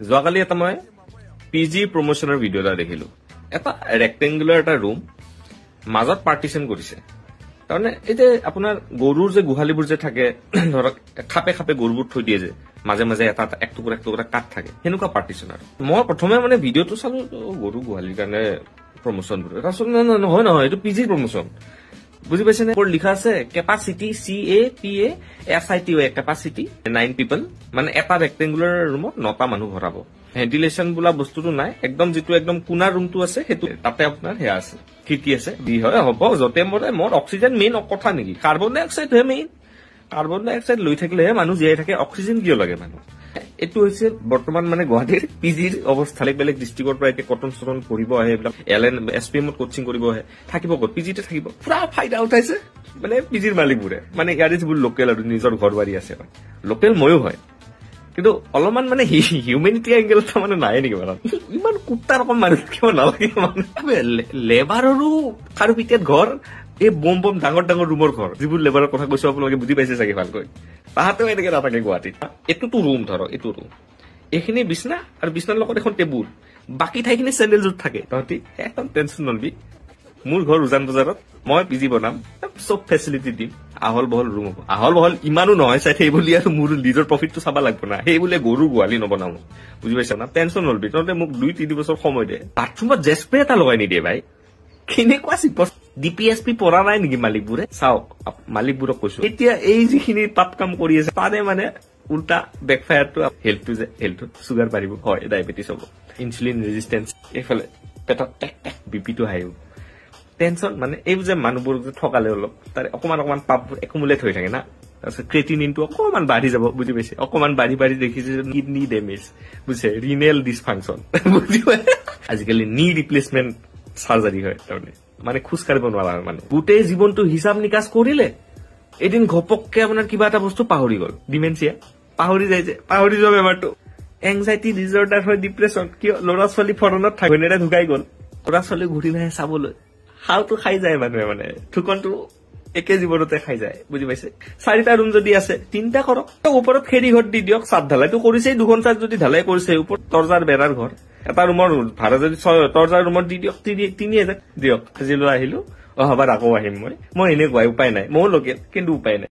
যোৱাকালি এটা মই পিজি প্ৰমোশনৰ ভিডিঅ' এটা দেখিলো এটা ৰেক্টেংগুলাৰ এটা ৰুম মাজত পাৰ্টিশন কৰিছে তাৰমানে এতে আপোনাৰ গৰুৰ যে গুহালিবোৰ যে থাকে ধৰক খাপে খাপে গৰুবোৰ থৈ দিয়ে যে মাজে মাজে এটা এক টুকুৰা কাট থাকে হেনুকা পাৰ্টিশন আৰু মই প্ৰথমে মানে ভিডিঅ'টো চালো গৰু গুহালিৰ কাৰণে প্ৰমোশন কৰে তাৰছত নহয় নহয় এটো পিজি প্ৰমোশন বুজি পাইছে নে ওপৰত লিখা আছে কেপাসিটি CAPASITY কেপাসিটি 9 পিপল মানে এটা ৰেক্টেংগুলাৰ ৰুমত 9টা মানুহ ভৰাব ভেন্টিলেশন বোলা বস্তুটো নাই একদম যেটো একদম কোণা ৰুমটো আছে হেতু তাতে আপোনাৰ হেয়া আছে খিৰকি আছে দি হয় হ'ব যতে মোৰ অক্সিজেন মেইন কথা নেকি কাৰ্বন ডাই অক্সাইড হে মেইন কাৰ্বন ডাই অক্সাইড লৈ থাকিলে মানুহ জীয়াই থাকে অক্সিজেন কিয় লাগে মানুহ এটো হৈছে বৰ্তমান মানে গুৱাহাটীৰ পিজিৰ অৱস্থা বেলেগ ডিস্ট্ৰিক্টৰ পৰা একে কটন ষ্টন পঢ়িব আহে এইবিলাক এলএন এছপিএমত কোচিং কৰিব আহে থাকিব ক'ত পিজিতে থাকিব পুৰা ফাইদা উঠাইছে মানে পিজিৰ মালিকবোৰে মানে ইয়াৰে যিবোৰ লোকেল আৰু নিজৰ ঘৰবাৰী আছে লোকেল ময়ো হয় কিন্তু অলপমান মানে হিউমেনিটি এংগেল এটা মানে নাই নেকি মানে ইমান কুত্তা ৰকম মানুহ কিয় নালাগে মানে লেবাৰৰো খাৰু পিটিয়াত ঘৰ এই বম ডাঙৰ ৰুমৰ ঘৰ যিবোৰ লেবাৰৰ কথা কৈছো আপোনালোকে বুজি পাইছে চাগে ভালকৈ তাহাতেও এনেকে নাথাকে গুৱাহাটীত এইটোতো ৰুম ধৰক এইটো ৰুম এইখিনি বিছনা আৰু বিছনাৰ লগত এখন টেবুল বাকী ঠাইখিনি চেণ্ডেল জোট থাকে তহঁতি একদম টেনশ্যন নলবি মোৰ ঘৰ উজান বজাৰত মই পিজি বনাম চব ফেচিলিটি দিম আহল বহল ৰুম হ'ব আহল বহল ইমানো নহয় চাই সেই বুলি আৰু মোৰ নিজৰ প্ৰফিটটো চাব লাগব না সেই বোলে গৰু গোৱালি নবনাও বুজি পাইছা না টেনশ্যন নলবি তহঁতে মোক 2-3 বছৰ সময় দে বাথৰুমত জেস্প্ৰে এটা লগাই নিদিয়ে ভাই কেনেকুৱা চিপছ ডিপিএছপি পঢ়া নাই নেকি মালিকবোৰে চাওক মালিকবোৰক কৈছো এতিয়া এই যিখিনি পাপ কাম কৰি আছে তাৰে মানে উল্টা বেকফায়াৰটো হেল্থটো যে হেল্থ সুগাৰ পাৰিব হয় ডায়াবেটিছ হ'ব ইনসুলিন ৰেজিস্ট্যান্স এইফালে পেটত বিপিটো হাইও টেনশ্যন মানে এই যে মানুহবোৰ যে ঠকালে অলপ তাৰে অকমান পাপবোৰ একুমুলেট হৈ থাকে না তাৰপিছত ক্ৰেটিনিনটো অকমান বাঢ়ি যাব বুজি পাইছে অকমান বাঢ়ি দেখিছে কিডনি ডেমেজ বুজিছে ৰিনেল ডিসফাংশন বুজি পাই আজিকালি নি ৰিপ্লেসমেন্ট সাৰ্জাৰি হয় তাৰমানে মানে খোজ কাঢ়িব নোৱাৰা মানে গোটেই জীৱনটো হিচাপ নিকাচ কৰিলে এদিন ঘপককে আপোনাৰ কিবা এটা বস্তু পাহৰি গল ডিমেনচিয়া পাহৰি যায় যে পাহৰি যোৱা বেমাৰটো এংজাইটি ডিসঅৰ্ডাৰ হয় ডিপ্ৰেছন কিয় ল'ৰা ছোৱালী ফৰণত থাকনেৰে ঢুকাই গল ল'ৰা ছোৱালী ঘূৰি নাহে চাবলৈ হাওটো খাই যায় মানুহে মানে ঠুকনটো একে জীৱনতে খাই যায় বুজি পাইছে 4টা ৰুম যদি আছে 3টা কৰক ওপৰত খেৰি ঘৰ দি দিয়ক চাদ ঢালাইটো কৰিছে দুখন চাদ যদি ঢালাই কৰিছে ওপৰত তৰজাৰ বেৰাৰ ঘৰ এটা ৰুমৰ ভাড়া যদি তৰজাৰ ৰুমত দি দিয়ক 3000 দিয়ক আজি লৈ আহিলো অহাবাৰ আকৌ আহিম মই এনেকুৱাই উপায় নাই মই লোকেল কিন্তু উপায় নাই